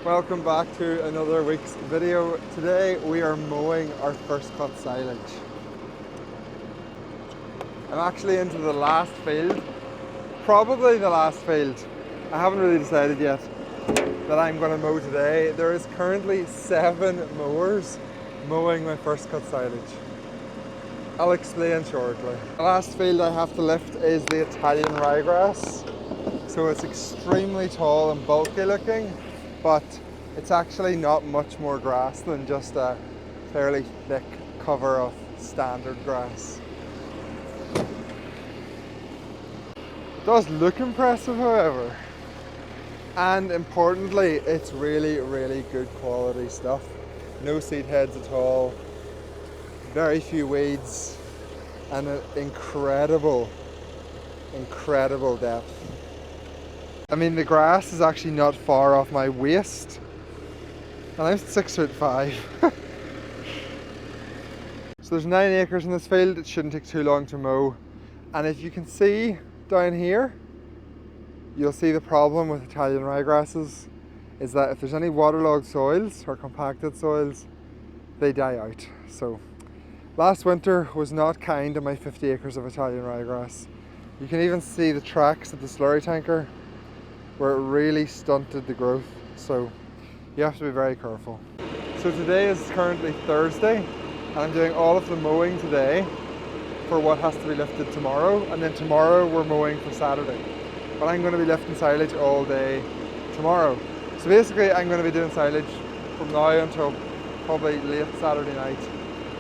Welcome back to another week's video. Today we are mowing our first cut silage. I'm actually into the last field, probably the last field. I haven't really decided yet that I'm going to mow today. There is currently 7 mowers mowing my first cut silage. I'll explain shortly. The last field I have to lift is the Italian ryegrass. So it's extremely tall and bulky looking, but it's actually not much more grass than just a fairly thick cover of standard grass. It does look impressive, however, and importantly, it's really good quality stuff. No seed heads at all, very few weeds, and an incredible depth. I mean, the grass is actually not far off my waist, and I'm 6'5". So there's 9 acres in this field. It shouldn't take too long to mow. And if you can see down here, you'll see the problem with Italian ryegrasses is that if there's any waterlogged soils or compacted soils, they die out. So last winter was not kind to my 50 acres of Italian ryegrass. You can even see the tracks of the slurry tanker where it really stunted the growth, so you have to be very careful. So today is currently Thursday, and I'm doing all of the mowing today for what has to be lifted tomorrow, and then tomorrow we're mowing for Saturday. But I'm going to be lifting silage all day tomorrow. So basically I'm going to be doing silage from now until probably late Saturday night,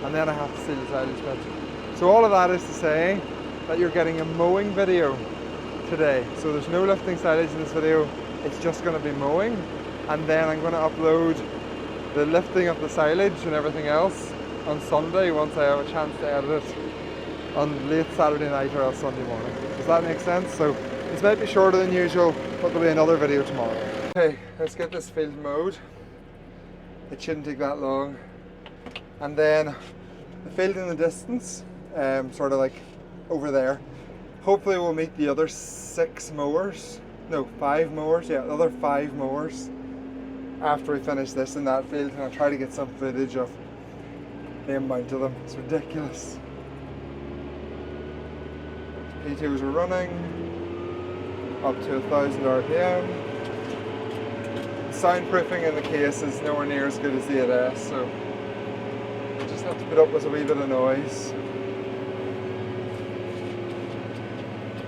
and then I have to seal the silage pit. So all of that is to say that you're getting a mowing video today. So there's no lifting silage in this video, it's just going to be mowing, and then I'm going to upload the lifting of the silage and everything else on Sunday once I have a chance to edit it on late Saturday night or else Sunday morning. Does that make sense? So this might be shorter than usual, but there'll be another video tomorrow. Okay, let's get this field mowed. It shouldn't take that long. And then the field in the distance, sort of like over there, hopefully we'll meet the other 5 mowers, yeah, the other 5 mowers after we finish this in that field, and I'll try to get some footage of the amount of them. It's ridiculous. P2s are running up to 1000 RPM. Soundproofing in the case is nowhere near as good as the 8S, so you just have to put up with a wee bit of noise.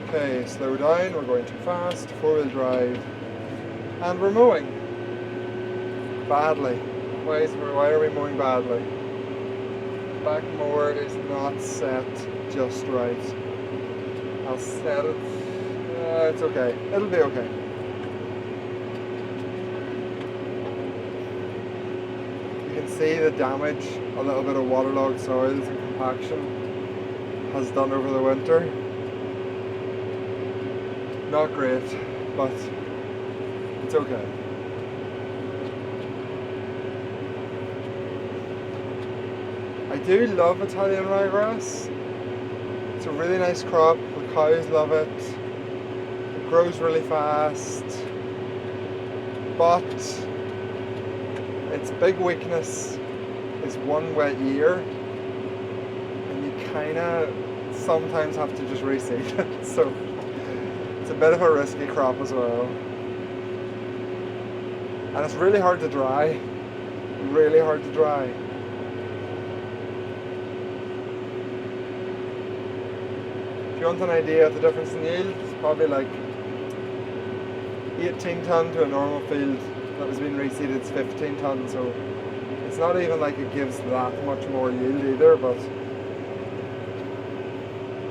Okay, slow down, we're going too fast, 4-wheel drive, and we're mowing badly. Why are we mowing badly? Back mower is not set just right. I'll set it, it's okay, it'll be okay. You can see the damage a little bit of waterlogged soils and compaction has done over the winter. Not great, but it's okay. I do love Italian ryegrass. It's a really nice crop, the cows love it. It grows really fast, but its big weakness is one wet year, and you kinda sometimes have to just reseed it. So it's a bit of a risky crop as well. And it's really hard to dry. Really hard to dry. If you want an idea of the difference in yield, it's probably like 18 tonne to a normal field that was being reseeded, it's 15 tonne, so it's not even like it gives that much more yield either, but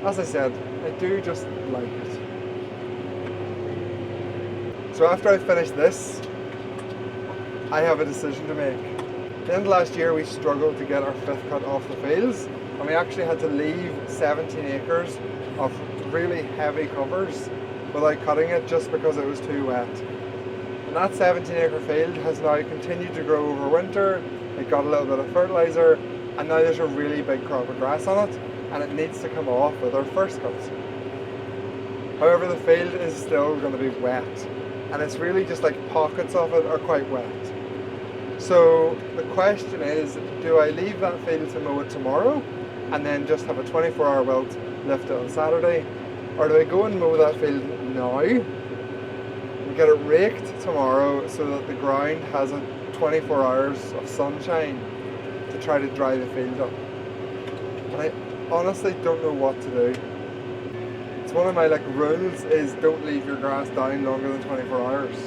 as I said, I do just like it. So after I finish this, I have a decision to make. At the end of last year we struggled to get our 5th cut off the fields, and we actually had to leave 17 acres of really heavy covers without cutting it just because it was too wet. And that 17 acre field has now continued to grow over winter. It got a little bit of fertilizer, and now there's a really big crop of grass on it, and it needs to come off with our first cut. However, the field is still going to be wet, and it's really just like pockets of it are quite wet. So the question is, do I leave that field to mow it tomorrow and then just have a 24-hour wilt, lift it on Saturday? Or do I go and mow that field now and get it raked tomorrow so that the ground has a 24 hours of sunshine to try to dry the field up? And I honestly don't know what to do. It's one of my rules is don't leave your grass down longer than 24 hours.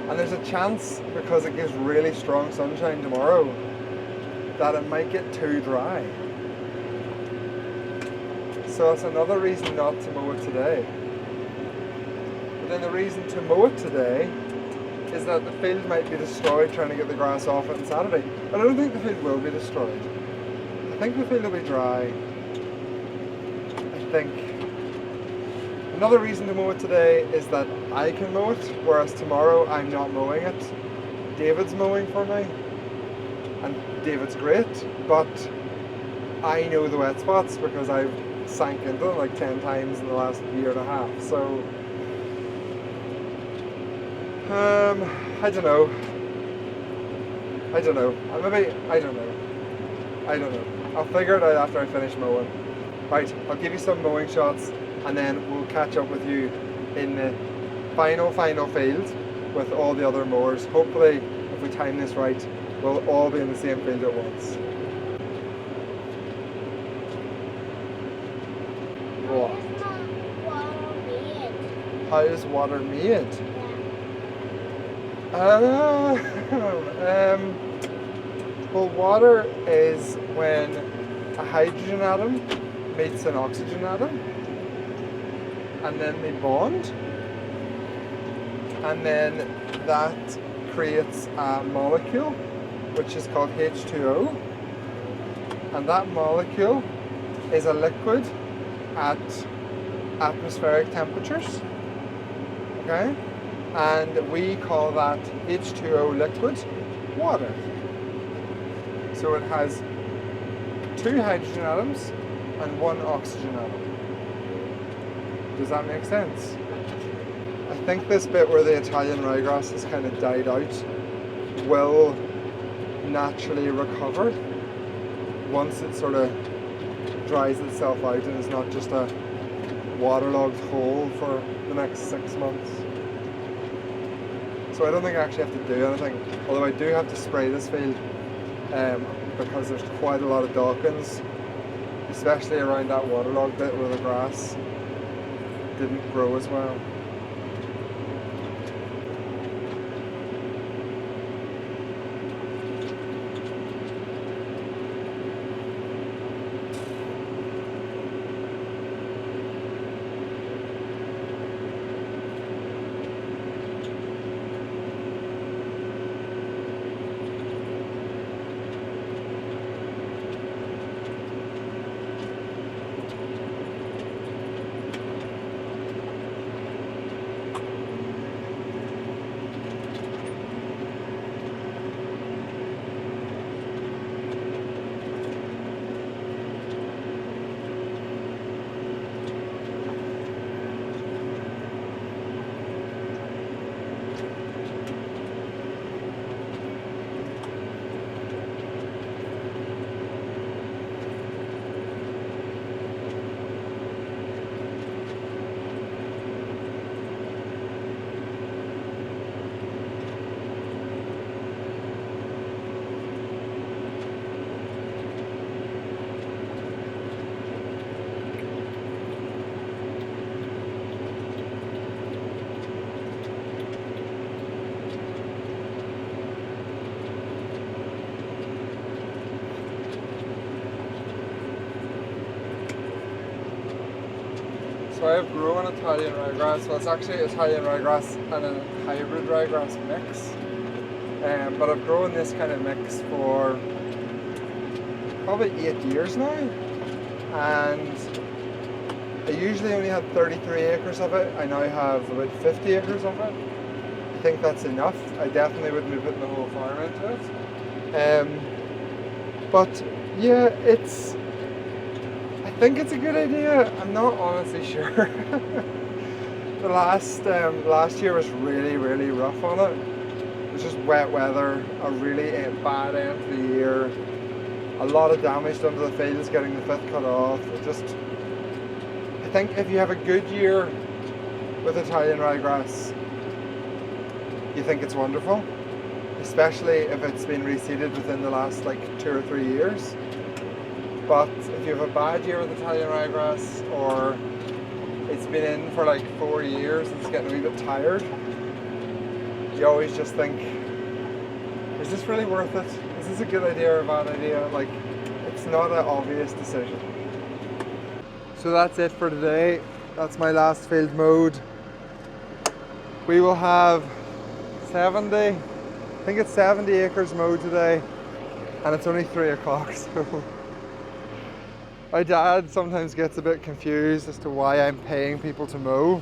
And there's a chance, because it gives really strong sunshine tomorrow, that it might get too dry. So that's another reason not to mow it today. But then the reason to mow it today is that the field might be destroyed trying to get the grass off it on Saturday. But I don't think the field will be destroyed. I think the field will be dry. I think. Another reason to mow it today is that I can mow it, whereas tomorrow I'm not mowing it. David's mowing for me, and David's great, but I know the wet spots because I've sank into them 10 times in the last year and a half. So, I don't know. Maybe, I don't know. I'll figure it out after I finish mowing. Right, I'll give you some mowing shots, and then we'll catch up with you in the final field with all the other mowers. Hopefully, if we time this right, we'll all be in the same field at once. What? How is water made? Well, water is when a hydrogen atom meets an oxygen atom, and then they bond, and then that creates a molecule which is called H2O, and that molecule is a liquid at atmospheric temperatures, okay? And we call that H2O liquid water. So it has 2 hydrogen atoms and 1 oxygen atom. Does that make sense? I think this bit where the Italian ryegrass has kind of died out will naturally recover once it sort of dries itself out and is not just a waterlogged hole for the next 6 months. So I don't think I actually have to do anything, although I do have to spray this field because there's quite a lot of Dawkins, especially around that waterlogged bit where the grass didn't grow as well. So I have grown Italian ryegrass. Well, it's actually Italian ryegrass and a hybrid ryegrass mix. But I've grown this kind of mix for probably 8 years now. And I usually only had 33 acres of it. I now have about 50 acres of it. I think that's enough. I definitely wouldn't be putting the whole farm into it. But yeah, I think it's a good idea. I'm not honestly sure. The last year was really, really rough on it. It It's just wet weather, a really bad end to the year, a lot of damage done to the fields, getting the fifth cut off. I think if you have a good year with Italian ryegrass, you think it's wonderful, especially if it's been reseeded within the last like 2 or 3 years. But if you have a bad year with Italian ryegrass, or it's been in for like 4 years and it's getting a wee bit tired, you always just think, is this really worth it? Is this a good idea or a bad idea? Like, it's not an obvious decision. So that's it for today. That's my last field mowed. We will have 70, I think it's 70 acres mowed today, and it's only 3 o'clock, so my dad sometimes gets a bit confused as to why I'm paying people to mow,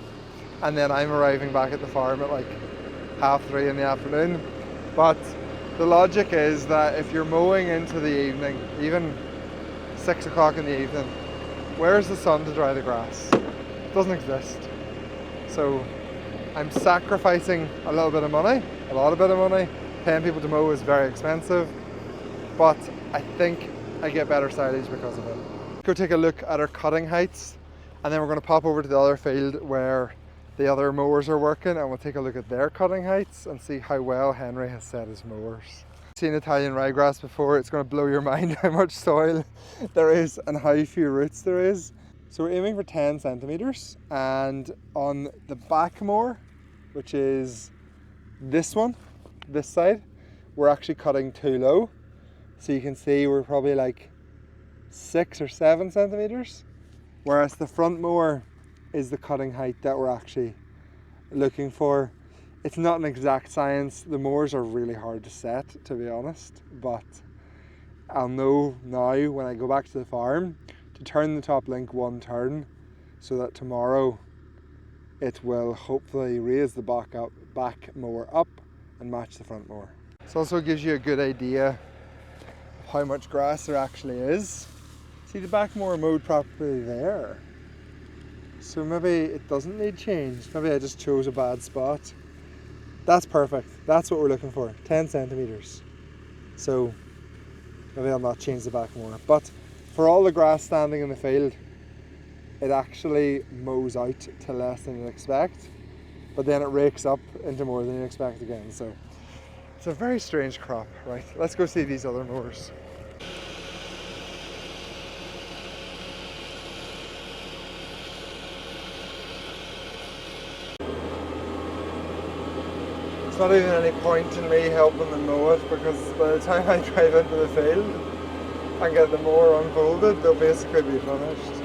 and then I'm arriving back at the farm at like 3:30 in the afternoon. But the logic is that if you're mowing into the evening, even 6 o'clock in the evening, where's the sun to dry the grass? It doesn't exist. So I'm sacrificing a little bit of money, a lot of bit of money. Paying people to mow is very expensive, but I think I get better silage because of it. Go take a look at our cutting heights, and then we're going to pop over to the other field where the other mowers are working, and we'll take a look at their cutting heights and see how well Henry has set his mowers. Seen Italian ryegrass before, it's going to blow your mind how much soil there is and how few roots there is. So we're aiming for 10 centimeters, and on the back mower, which is this one, this side, we're actually cutting too low. So you can see we're probably like 6 or 7 centimeters, whereas the front mower is the cutting height that we're actually looking for. It's not an exact science. The mowers are really hard to set, to be honest, but I'll know now when I go back to the farm to turn the top link 1 turn, so that tomorrow it will hopefully raise the back mower up and match the front mower. This also gives you a good idea of how much grass there actually is. See, the back mower mowed properly there. So maybe it doesn't need change. Maybe I just chose a bad spot. That's perfect. That's what we're looking for, 10 centimeters. So maybe I'll not change the back mower. But for all the grass standing in the field, it actually mows out to less than you expect, but then it rakes up into more than you expect again. So it's a very strange crop, right? Let's go see these other mowers. There's not even any point in me helping them mow it, because by the time I drive into the field and get the mower unfolded, they'll basically be finished.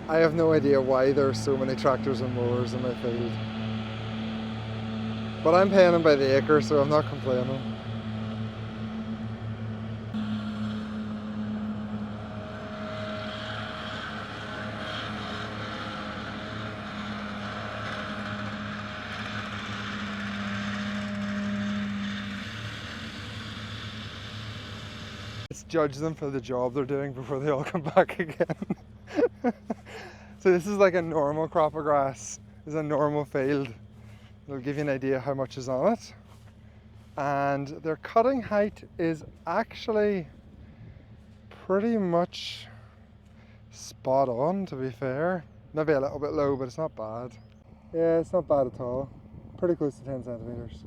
I have no idea why there are so many tractors and mowers in my field, but I'm paying them by the acre, so I'm not complaining. Let's judge them for the job they're doing before they all come back again. So this is like a normal crop of grass. This is a normal field. It'll give you an idea how much is on it. And their cutting height is actually pretty much spot on, to be fair. Maybe a little bit low, but it's not bad. Yeah, it's not bad at all. Pretty close to 10 centimeters.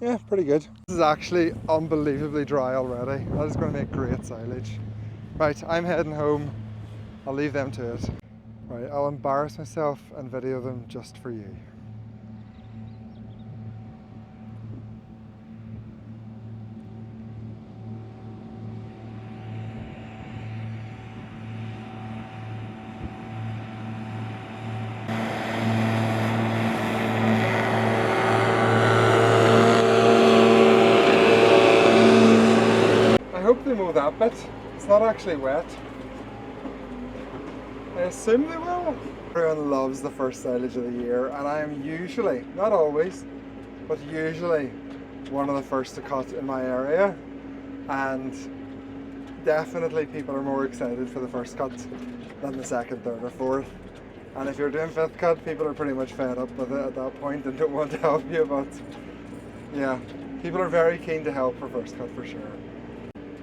Yeah, pretty good. This is actually unbelievably dry already. That is going to make great silage. Right, I'm heading home. I'll leave them to it. Right, I'll embarrass myself and video them just for you. I hope they mow that bit. It's not actually wet. I assume they will. Everyone loves the first silage of the year, and I am usually, not always, but usually one of the first to cut in my area, and definitely people are more excited for the first cut than the second, third or fourth. And if you're doing fifth cut, people are pretty much fed up with it at that point and don't want to help you, but yeah, people are very keen to help for first cut for sure.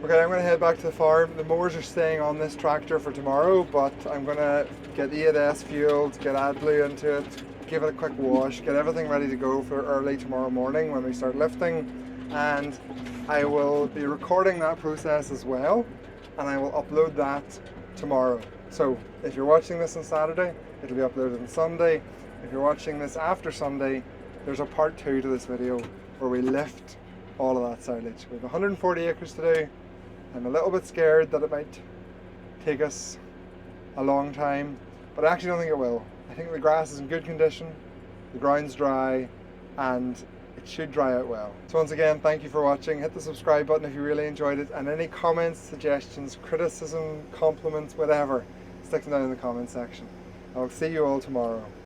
Okay, I'm going to head back to the farm. The mowers are staying on this tractor for tomorrow, but I'm going to get E8S fueled, get AdBlue into it, give it a quick wash, get everything ready to go for early tomorrow morning when we start lifting, and I will be recording that process as well, and I will upload that tomorrow. So if you're watching this on Saturday, it'll be uploaded on Sunday. If you're watching this after Sunday, there's a part 2 to this video where we lift all of that silage. We have 140 acres to do. I'm a little bit scared that it might take us a long time, but I actually don't think it will. I think the grass is in good condition, the ground's dry, and it should dry out well. So once again, thank you for watching. Hit the subscribe button if you really enjoyed it, and any comments, suggestions, criticism, compliments, whatever, stick them down in the comment section. I'll see you all tomorrow.